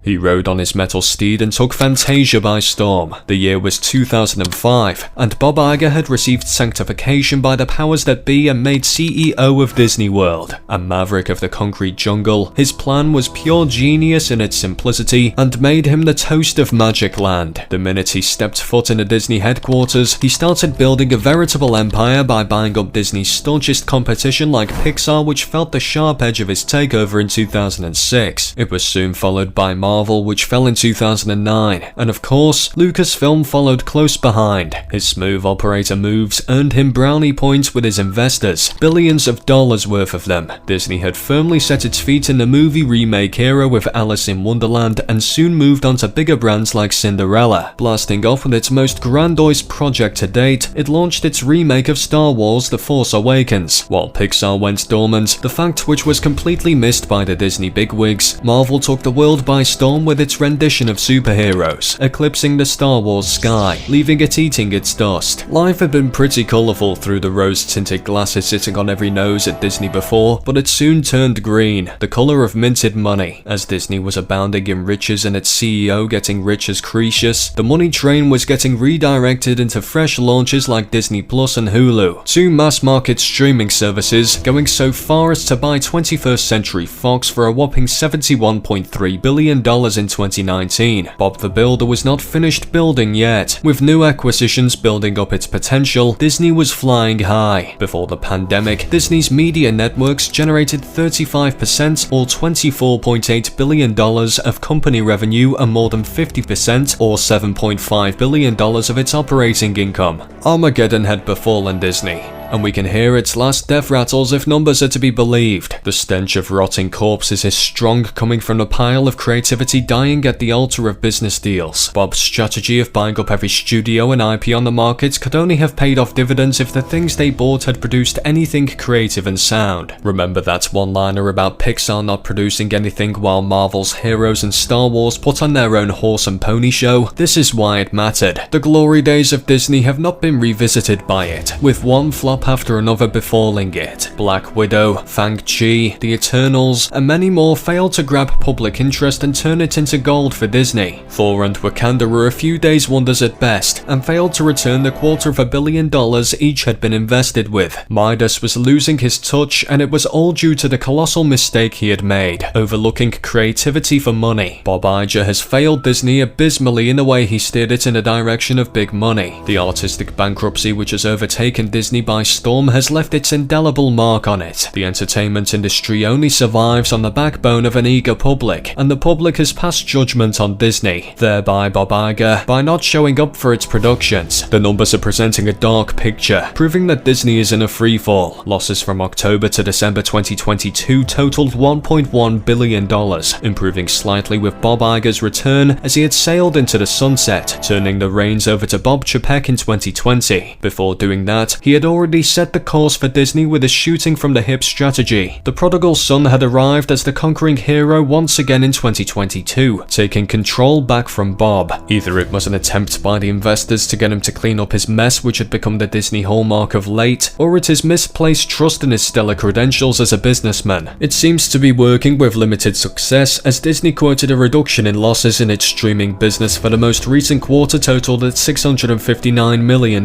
He rode on his metal steed and took Fantasia by storm. The year was 2005, and Bob Iger had received sanctification by the powers that be and made CEO of Disney World. A maverick of the concrete jungle, his plan was pure genius in its simplicity and made him the toast of Magic Land. The minute he stepped foot in a Disney headquarters, he started building a veritable empire by buying up Disney's staunchest competition like Pixar, which felt the sharp edge of his takeover in 2006. It was soon followed by Marvel, which fell in 2009, and of course, Lucasfilm followed close behind. His smooth operator moves earned him brownie points with his investors, billions of dollars worth of them. Disney had firmly set its feet in the movie remake era with Alice in Wonderland and soon moved on to bigger brands like Cinderella. Blasting off with its most grandiose project to date, it launched its remake of Star Wars The Force Awakens. While Pixar went dormant, the fact which was completely missed by the Disney bigwigs, Marvel took the world by storm with its rendition of superheroes, eclipsing the Star Wars sky, leaving it eating its dust. Life had been pretty colourful through the rose-tinted glasses sitting on every nose at Disney before, but it soon turned green, the colour of minted money. As Disney was abounding in riches and its CEO getting rich as Cretius, the money train was getting redirected into fresh launches like Disney Plus and Hulu, two mass-market streaming services going so far as to buy 21st Century Fox for a whopping $71.3 billion in 2019. Bob the Builder was not finished building yet. With new acquisitions building up its potential, Disney was flying high. Before the pandemic, Disney's media networks generated 35% or $24.8 billion of company revenue and more than 50% or $7.5 billion of its operating income. Armageddon had befallen Disney, and we can hear its last death rattles if numbers are to be believed. The stench of rotting corpses is strong, coming from the pile of creativity dying at the altar of business deals. Bob's strategy of buying up every studio and IP on the market could only have paid off dividends if the things they bought had produced anything creative and sound. Remember that one-liner about Pixar not producing anything while Marvel's Heroes and Star Wars put on their own horse and pony show? This is why it mattered. The glory days of Disney have not been revisited by it, with one flop after another befalling it. Black Widow, Shang-Chi, The Eternals, and many more failed to grab public interest and turn it into gold for Disney. Thor and Wakanda were a few days wonders at best, and failed to return the $250 million each had been invested with. Midas was losing his touch, and it was all due to the colossal mistake he had made, overlooking creativity for money. Bob Iger has failed Disney abysmally in the way he steered it in the direction of big money. The artistic bankruptcy which has overtaken Disney by storm has left its indelible mark on it. The entertainment industry only survives on the backbone of an eager public, and the public has passed judgment on Disney, thereby Bob Iger, by not showing up for its productions. The numbers are presenting a dark picture, proving that Disney is in a freefall. Losses from October to December 2022 totaled $1.1 billion, improving slightly with Bob Iger's return as he had sailed into the sunset, turning the reins over to Bob Chapek in 2020. Before doing that, he had already set the course for Disney with a shooting from the hip strategy. The prodigal son had arrived as the conquering hero once again in 2022, taking control back from Bob. Either it was an attempt by the investors to get him to clean up his mess which had become the Disney hallmark of late, or it is misplaced trust in his stellar credentials as a businessman. It seems to be working with limited success, as Disney quoted a reduction in losses in its streaming business for the most recent quarter totaled at $659 million.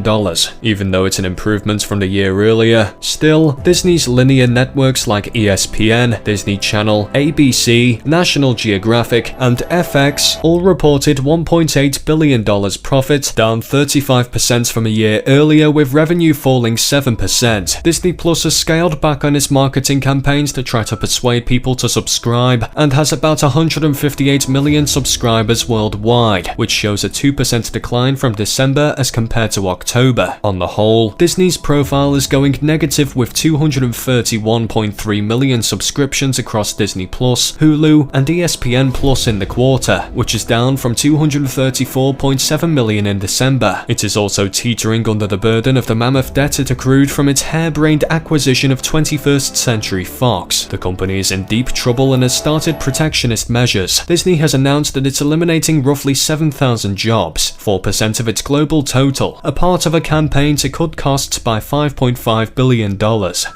Even though it's an improvement from the year earlier, still, Disney's linear networks like ESPN, Disney Channel, ABC, National Geographic, and FX all reported $1.8 billion profit, down 35% from a year earlier, with revenue falling 7%. Disney Plus has scaled back on its marketing campaigns to try to persuade people to subscribe, and has about 158 million subscribers worldwide, which shows a 2% decline from December as compared to October. On the whole, Disney's profile is going negative with 231.3 million subscriptions across Disney Plus, Hulu, and ESPN Plus in the quarter, which is down from 234.7 million in December. It is also teetering under the burden of the mammoth debt it accrued from its harebrained acquisition of 21st Century Fox. The company is in deep trouble and has started protectionist measures. Disney has announced that it's eliminating roughly 7,000 jobs, 4% of its global total, a part of a campaign to cut costs by $5.5 billion.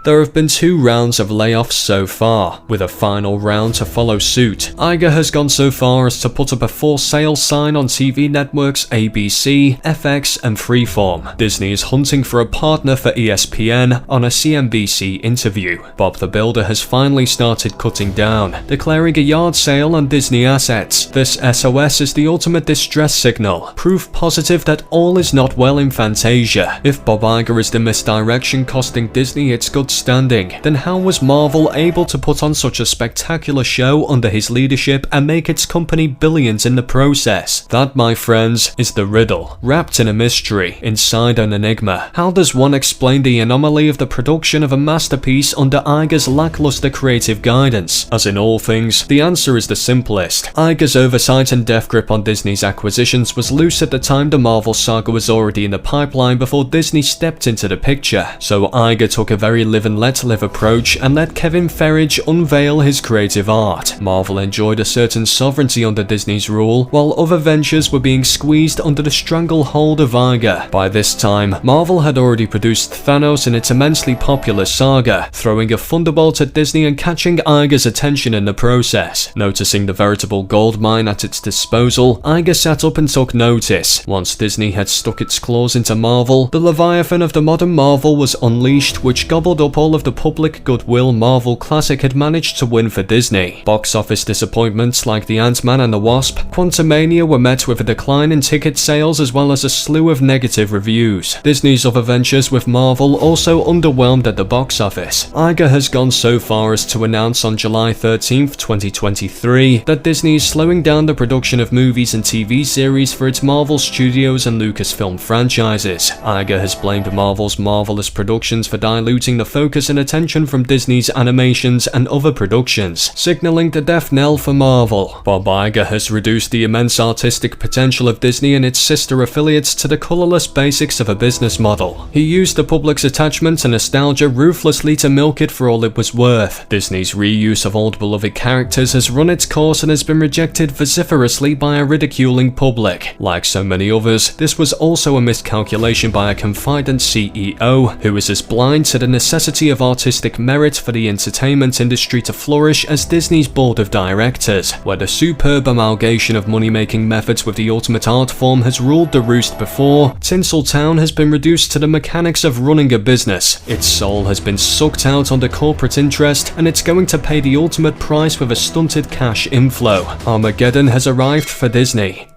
There have been 2 rounds of layoffs so far, with a final round to follow suit. Iger has gone so far as to put up a for sale sign on TV networks ABC, FX, and Freeform. Disney is hunting for a partner for ESPN on a CNBC interview. Bob the Builder has finally started cutting down, declaring a yard sale on Disney assets. This SOS is the ultimate distress signal, proof positive that all is not well in Fantasia. If Bob Iger is the misdirection costing Disney its good standing, then how was Marvel able to put on such a spectacular show under his leadership and make its company billions in the process? That, my friends, is the riddle, wrapped in a mystery, inside an enigma. How does one explain the anomaly of the production of a masterpiece under Iger's lackluster creative guidance? As in all things, the answer is the simplest. Iger's oversight and death grip on Disney's acquisitions was loose at the time the Marvel saga was already in the pipeline before Disney stepped into the picture. So Iger took a very live and let live approach and let Kevin Feige unveil his creative art. Marvel enjoyed a certain sovereignty under Disney's rule, while other ventures were being squeezed under the stranglehold of Iger. By this time, Marvel had already produced Thanos in its immensely popular saga, throwing a thunderbolt at Disney and catching Iger's attention in the process. Noticing the veritable goldmine at its disposal, Iger sat up and took notice. Once Disney had stuck its claws into Marvel, the Leviathan of the modern Marvel was unleashed, which gobbled up all of the public goodwill Marvel Classic had managed to win for Disney. Box office disappointments like the Ant-Man and the Wasp, Quantumania were met with a decline in ticket sales as well as a slew of negative reviews. Disney's other ventures with Marvel also underwhelmed at the box office. Iger has gone so far as to announce on July 13th, 2023 that Disney is slowing down the production of movies and TV series for its Marvel Studios and Lucasfilm franchises. Iger has blamed Marvel's marvelous productions for diluting the focus and attention from Disney's animations and other productions, signaling the death knell for Marvel. Bob Iger has reduced the immense artistic potential of Disney and its sister affiliates to the colorless basics of a business model. He used the public's attachment and nostalgia ruthlessly to milk it for all it was worth. Disney's reuse of old beloved characters has run its course and has been rejected vociferously by a ridiculing public. Like so many others, this was also a miscalculation by a confident CEO who is as blind to the necessity of artistic merit for the entertainment industry to flourish as Disney's board of directors, where the superb amalgamation of money-making methods with the ultimate art form has ruled the roost before. Tinseltown has been reduced to the mechanics of running a business. Its soul has been sucked out under corporate interest, and it's going to pay the ultimate price with a stunted cash inflow. Armageddon has arrived for Disney.